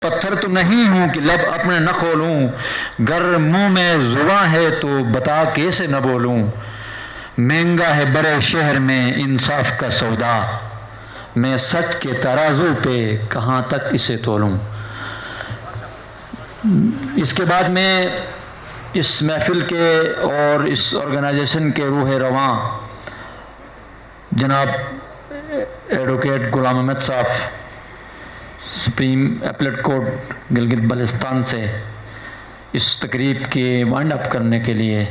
پتھر تو نہیں ہوں کہ لب اپنے نہ کھولوں، گر منہ میں زباں ہے تو بتا کیسے نہ بولوں، مہنگا ہے بڑے شہر میں انصاف کا سودا، میں سچ کے ترازو پہ کہاں تک اسے تولوں۔ اس کے بعد میں اس محفل کے اور اس آرگنائزیشن کے روح رواں جناب ایڈوکیٹ غلام احمد صاحب، supreme appellate court Gilgit Baltistan سے اس تقریب کی وائنڈ اپ کرنے کے لیے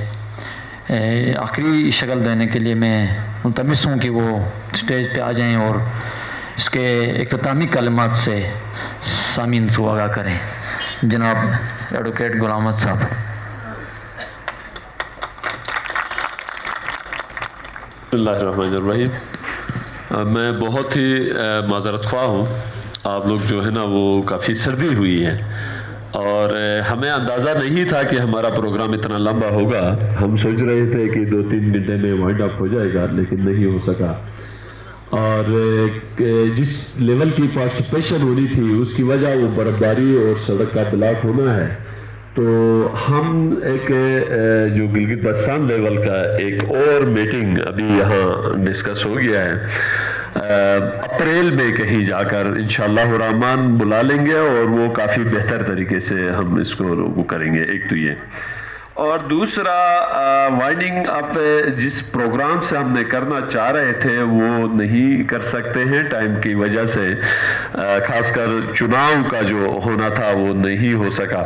آخری شکل دینے کے لیے میں ملتمس ہوں کہ وہ اسٹیج پہ آ جائیں اور اس کے اختتامی کلمات سے سامعین کو آگاہ کریں۔ جناب ایڈوکیٹ غلام احمد صاحب۔ بسم اللہ الرحمن الرحیم۔ میں بہت ہی معذرت خواہ ہوں، آپ لوگ جو ہے نا وہ کافی سردی ہوئی ہے اور ہمیں اندازہ نہیں تھا کہ ہمارا پروگرام اتنا لمبا ہوگا۔ ہم سوچ رہے تھے کہ 2-3 گھنٹے میں وائنڈ اپ ہو جائے گا، لیکن نہیں ہو سکا، اور جس لیول کی پارٹیسپیشن ہونی تھی اس کی وجہ وہ برفباری اور سڑک کا بلاک ہونا ہے، تو ہم ایک جو گلگت بلتستان لیول کا ایک اور میٹنگ ابھی یہاں ڈسکس ہو گیا ہے، اپریل میں کہیں جا کر انشاءاللہ الرحمن بلا لیں گے اور وہ کافی بہتر طریقے سے ہم اس کو کریں گے۔ ایک تو یہ، اور دوسرا وائنڈنگ اپ جس پروگرام سے ہم نے کرنا چاہ رہے تھے وہ نہیں کر سکتے ہیں ٹائم کی وجہ سے، خاص کر چناؤ کا جو ہونا تھا وہ نہیں ہو سکا،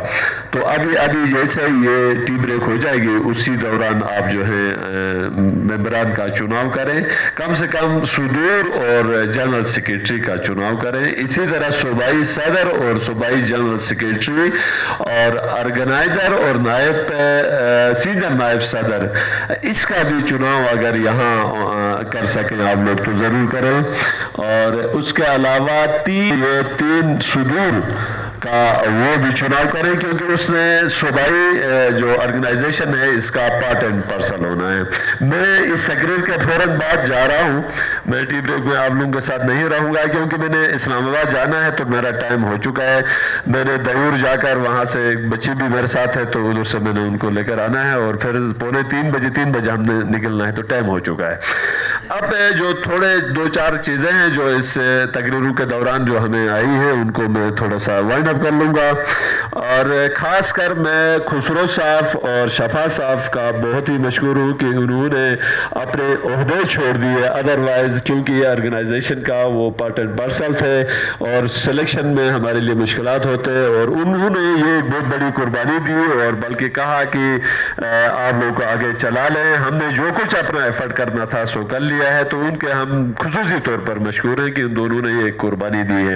تو ابھی جیسے یہ ٹی بریک ہو جائے گی اسی دوران آپ جو ہے ممبران کا چناؤ کریں، کم سے کم صدور اور جنرل سیکریٹری کا چناؤ کریں، اسی طرح صوبائی صدر اور صوبائی جنرل سیکریٹری اور آرگنائزر اور نائب سینئر نائب صدر، اس کا بھی چناؤ اگر یہاں کر سکیں آپ لوگ تو ضرور کریں، اور اس کے علاوہ 3 صدور کا وہ بھی چناؤ کریں، کیونکہ اس نے صوبائی جو آرگنائزیشن ہے اس کا پارٹ اینڈ پارسل ہونا ہے۔ میں اس تقریر کے فوراً بعد جا رہا ہوں، میں ٹی بریک میں آپ لوگوں کے ساتھ نہیں رہوں گا کیونکہ میں نے اسلام آباد جانا ہے تو میرا ٹائم ہو چکا ہے، میں نے دیور جا کر وہاں سے ایک بچی بھی میرے ساتھ ہے تو ادھر سے میں نے ان کو لے کر آنا ہے، اور پھر 3 بجے ہم نے نکلنا ہے تو ٹائم ہو چکا ہے۔ اب جو تھوڑے 2-4 چیزیں ہیں جو اس تقریروں کے دوران جو ہمیں آئی ہیں ان کو میں تھوڑا سا وائنڈ اپ کر لوں گا، اور خاص کر میں خسرو صاحب اور شفا صاحب کا بہت ہی مشکور ہوں کہ انہوں نے اپنے عہدے چھوڑ دیے، ادروائز کیونکہ یہ آرگنائزیشن کا وہ پارٹ اینڈ پارسل تھے اور سلیکشن میں ہمارے لیے مشکلات ہوتے، اور انہوں نے یہ بہت بڑی قربانی دی اور بلکہ کہا کہ آپ لوگ کو آگے چلا لیں، ہم نے جو کچھ اپنا ایفرٹ کرنا تھا سو کر لیا ہے، تو ان کے ہم خصوصی طور پر مشکور ہیں کہ ان دونوں نے یہ قربانی دی ہے۔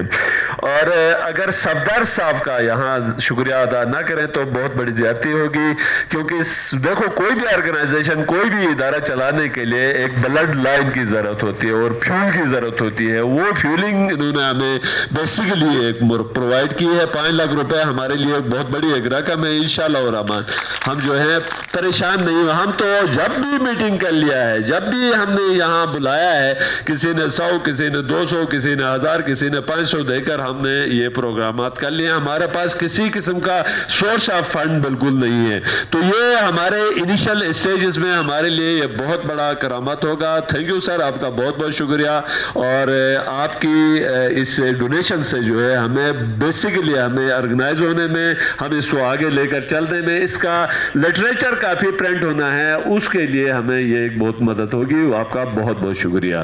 اور اگر صفدر صاحب کا یہاں شکریہ ادا نہ کریں تو بہت بڑی زیادتی ہوگی، کیونکہ دیکھو کوئی بھی آرگنائزیشن کوئی بھی ادارہ چلانے کے لیے ایک بلڈ لائن کی ضرورت ہوتی ہے اور فیول کی ضرورت ہوتی ہے، وہ فیولنگ انہوں نے ہمیں بیسیکلی ایک پرووائڈ کی ہے۔ 5 لاکھ روپے ہمارے لیے بہت بڑی ایک رقم ہے، انشاءاللہ الرحمن ہم جو ہے پریشان نہیں، ہم تو جب بھی میٹنگ کر لیا ہے، جب بھی ہم نے یہاں بلایا ہے، کسی نے 100 کسی نے 200 کسی نے 1000 کسی نے 500 دے کر ہم نے یہ پروگرامات کر لیے، ہمارے پاس کسی قسم کا سورس آف فنڈ بالکل نہیں ہے، تو یہ ہمارے انیشل اسٹیجز میں ہمارے لیے یہ بہت بڑا کرامت ہوگا۔ تھینک یو سر، آپ کا بہت بہت شکریہ، اور آپ کی اس ڈونیشن سے جو ہے ہمیں بیسیکلی ہمیں آرگنائز ہونے میں، ہم اس کو آگے لے کر چلنے میں، اس کا لٹریچر کافی پرنٹ ہونا ہے، اس کے لیے ہمیں یہ ایک بہت مدد ہوگی، آپ کا بہت بہت شکریہ۔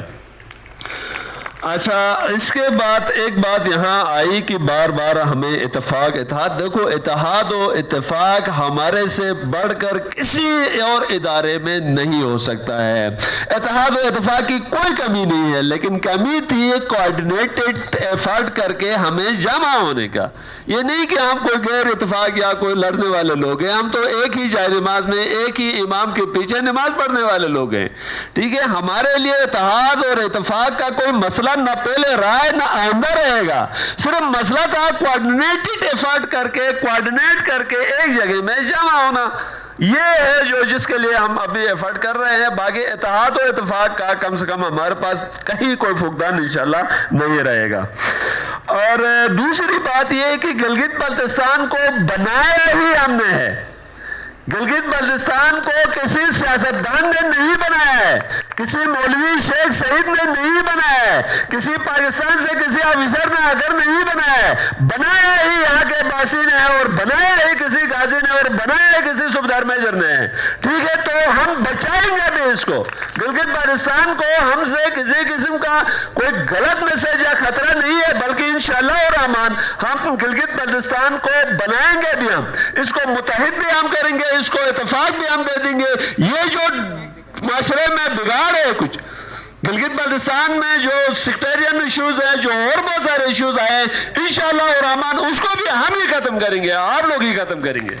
اچھا، اس کے بعد ایک بات یہاں آئی کہ بار بار ہمیں اتفاق اتحاد، دیکھو اتحاد و اتفاق ہمارے سے بڑھ کر کسی اور ادارے میں نہیں ہو سکتا ہے، اتحاد و اتفاق کی کوئی کمی نہیں ہے، لیکن کمی تھی کوآرڈینیٹڈ ایفرٹ کر کے ہمیں جمع ہونے کا، یہ نہیں کہ ہم کوئی غیر اتفاق یا کوئی لڑنے والے لوگ ہیں، ہم تو ایک ہی جائے نماز میں ایک ہی امام کے پیچھے نماز پڑھنے والے لوگ ہیں، ٹھیک ہے، ہمارے لیے اتحاد اور اتفاق کا کوئی مسئلہ نہ پہلے رہا ہے نہ آئندہ رہے گا، صرف مسئلہ تھا کوآرڈینیٹڈ ایفرٹ کر کے کوآرڈینیٹ کر کے ایک جگہ میں جمع ہونا، یہ ہے جو جس کے لیے ہم ابھی ایفرٹ کر رہے ہیں. باقی اتحاد و اتفاق کا کم سے کم ہمارے پاس کہیں کوئی فقدان انشاءاللہ نہیں رہے گا. اور دوسری بات یہ ہے کہ گلگت بلتستان کو بنایا ہی ہم نے ہے. گلگت بلتستان کو کسی سیاستدان نے نہیں بنایا ہے, کسی مولوی شیخ سعید نے نہیں بنایا ہے, کسی پاکستان سے کسی آفیسر نے آ کر نہیں بنایا ہے. بنایا ہی یہاں کے باسی نے ہے, اور بنایا ہی کسی غازی نے, اور بنایا ہی کسی صوبیدار میجر نے ہے. ٹھیک ہے, تو ہم بچائیں گے بھی اس کو. گلگت بلتستان کو ہم سے کسی قسم کا کوئی غلط میسج یا خطرہ نہیں ہے, بلکہ انشاءاللہ الرحمن ہم گلگت بلتستان کو بنائیں گے بھی. ہم اس کو متحد بھی ہم کریں گے, اس کو اتفاق بھی ہم دے دیں گے. یہ جو معاشرے میں بگاڑ ہے کچھ گلگت بلتستان میں, جو سیکٹرین ایشوز ہیں, جو اور بہت سارے ایشوز آئے ہیں, انشاءاللہ الرحمن اس کو بھی ہم ہی ختم کریں گے, آپ لوگ ہی ختم کریں گے.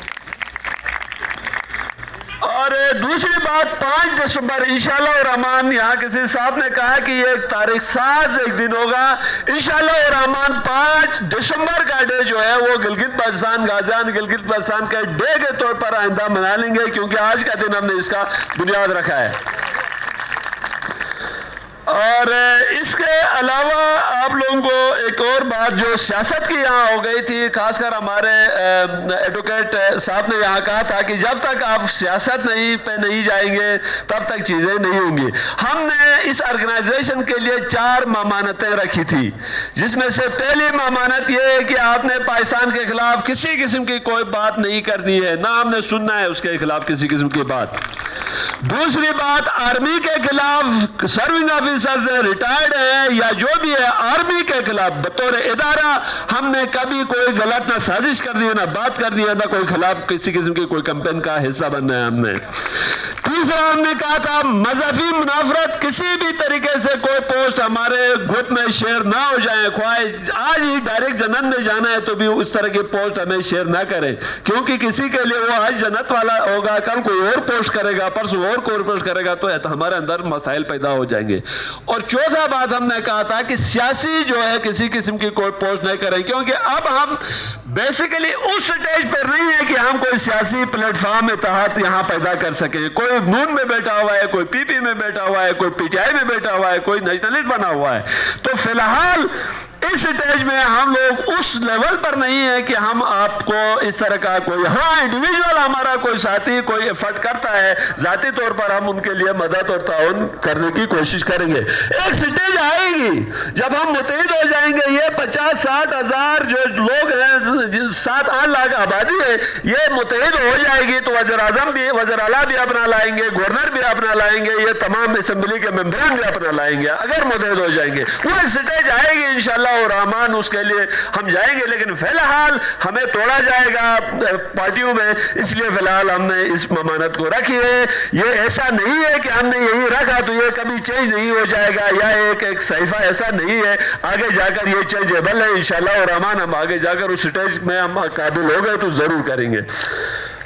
اور دوسری بات 5 دسمبر انشاءاللہ الرحمن, یہاں کسی صاحب نے کہا کہ یہ ایک تاریخ ساز ایک دن ہوگا. انشاءاللہ الرحمن 5 دسمبر کا ڈے جو ہے وہ گلگت بلتستان غازیان گلگت بلتستان کے ڈے کے طور پر آئندہ منا لیں گے, کیونکہ آج کا دن ہم نے اس کا بنیاد رکھا ہے. اور اس کے علاوہ آپ لوگوں کو ایک اور بات جو سیاست کی یہاں ہو گئی تھی, خاص کر ہمارے ایڈوکیٹ صاحب نے یہاں کہا تھا کہ جب تک آپ سیاست پہ نہیں جائیں گے تب تک چیزیں نہیں ہوں گی. ہم نے اس آرگنائزیشن کے لیے 4 ممانتیں رکھی تھی, جس میں سے پہلی ممانت یہ ہے کہ آپ نے پاکستان کے خلاف کسی قسم کی کوئی بات نہیں کرنی ہے, نہ ہم نے سننا ہے اس کے خلاف کسی قسم کی بات. دوسری بات, آرمی کے خلاف سرونگ آفیسرز ریٹائرڈ ہیں یا جو بھی ہے, آرمی کے خلاف بطور ادارہ ہم نے کبھی کوئی غلط نہ سازش کرنی ہے, نہ بات کرنی ہے, نہ کوئی خلاف کسی قسم کی کوئی کمپین کا حصہ بننا ہے ہم نے. تیسرا ہم نے کہا تھا مذہبی منافرت, کسی بھی طریقے سے کوئی پوسٹ ہمارے گروپ میں شیئر نہ ہو جائیں. خواہش آج ہی ڈائریکٹ جنت میں جانا ہے تو بھی اس طرح کی پوسٹ ہمیں شیئر نہ کریں, کیونکہ کسی کے لیے وہ آج جنت والا ہوگا, کل کوئی اور پوسٹ کرے گا, پرسوں اور کوئی پوسٹ کرے گا, تو ہمارے اندر مسائل پیدا ہو جائیں گے. اور چوتھا بات ہم نے کہا تھا کہ سیاسی جو ہے کسی قسم کی کوئی پوسٹ نہیں کریں, کیونکہ اب ہم بیسیکلی اس سٹیج پر نہیں ہے کہ ہم کوئی سیاسی پلیٹ فارم اتحاد یہاں پیدا کر سکیں. کوئی نون میں بیٹھا ہوا ہے, کوئی پی پی میں بیٹھا ہوا ہے, کوئی پی ٹی آئی میں بیٹھا ہوا ہے, کوئی نیشنلسٹ بنا ہوا ہے. تو فی الحال اس سٹیج میں ہم لوگ اس لیول پر نہیں ہے کہ ہم آپ کو اس طرح کا کوئی, ہاں انڈیویجول ہمارا کوئی ساتھی کوئی ایفرٹ کرتا ہے, ذاتی طور پر ہم ان کے لیے مدد اور تعاون کرنے کی کوشش کریں گے. ایک سٹیج آئے گی جب ہم متحد ہو جائیں گے, یہ 50-60 ہزار جو لوگ ہیں, 7-8 لاکھ آبادی ہے, یہ متحد ہو جائے گی تو وزیر اعظم بھی, وزیر اعلیٰ بھی اپنا لائیں گے, گورنر بھی اپنا لائیں گے, یہ تمام اسمبلی کے ممبران بھی اپنا لائیں گے اگر متحد ہو جائیں گے. وہ ایک سٹیج آئے گی انشاءاللہ الرحمن, اس کے لیے ہم جائیں گے. لیکن فی الحال ہمیں توڑا جائے گا پارٹیوں میں, اس لیے فی الحال ہم نے اس ممانت کو رکھی ہے. یہ ایسا نہیں ہے کہ ہم نے یہی رکھا تو یہ کبھی چینج نہیں ہو جائے گا, یا ایک صحیفہ ایسا نہیں ہے, آگے جا کر یہ چینجیبل ہے انشاءاللہ الرحمن. ہم آگے جا کر اس سٹیج میں ہم قابل ہو گئے تو ضرور کریں گے.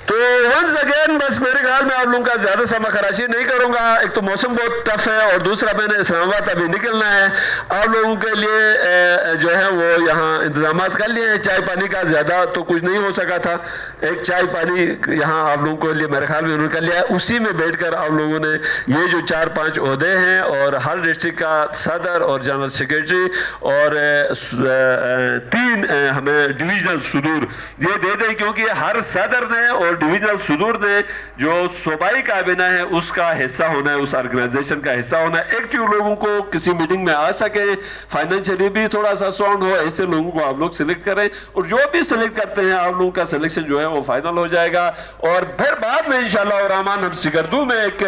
تو ونس اگین بس میرے خیال میں آپ لوگوں کا زیادہ سمع خراشی نہیں کروں گا. ایک تو موسم بہت ٹف ہے, اور دوسرا میں نے اسلام آباد ابھی نکلنا ہے. آپ لوگوں کے لیے جو ہے وہ یہاں انتظامات کر لیے ہیں. چائے پانی کا زیادہ تو کچھ نہیں ہو سکا تھا, ایک چائے پانی یہاں آپ لوگوں کے لیے میرے خیال میں انہوں نے کر لیا ہے. اسی میں بیٹھ کر آپ لوگوں نے یہ جو 4-5 عہدے ہیں, اور ہر ڈسٹرکٹ کا صدر اور جنرل سیکریٹری اور 3 ہمیں ڈویژنل صدور یہ دے دیں, کیونکہ ہر صدر نے اور ڈویژنل صدور نے جو صوبائی کابینہ ہے اس کا حصہ ہونا ہے, اس آرگنائزیشن کا حصہ ہونا ہے. ایکٹیو لوگوں کو کسی میٹنگ میں آ سکے, فائنینشلی بھی تھوڑا سا ساؤنڈ ہو, ایسے لوگوں کو آپ لوگ سلیکٹ کریں, اور جو بھی سلیکٹ کرتے ہیں آپ لوگوں کا سلیکشن جو ہے وہ فائنل ہو جائے گا. اور پھر بعد میں انشاءاللہ الرحمن ہم سکردو میں ایک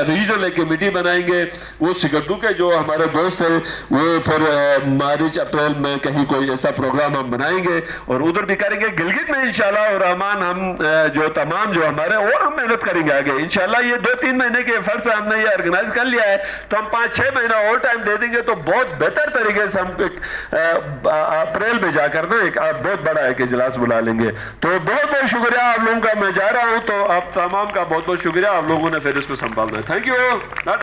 ریجنل ایک کمیٹی بنائیں گے. وہ سکردو کے جو ہمارے دوست ہیں وہ پھر مارچ اپریل میں کہیں کوئی ایسا پروگرام ہم بنائیں گے اور ادھر بھی کریں گے. گلگت میں انشاءاللہ الرحمن ہم جو تمام جو ہمارے, اور ہم محنت کریں گے آگے انشاءاللہ. یہ 2-3 مہینے کے فرض سے ہم نے یہ آرگنائز کر لیا ہے, تو ہم 5-6 مہینہ اور ٹائم دے دیں گے تو بہت بہتر طریقے سے ہم اپریل میں جا کر نا ایک بہت بڑا ایک اجلاس بلا لیں گے. تو بہت بہت شکریہ آپ لوگوں کا. میں جا رہا ہوں, تو آپ تمام کا بہت بہت شکریہ. آپ لوگوں نے پھر اس کو سنبھالنا ہے. Thank you.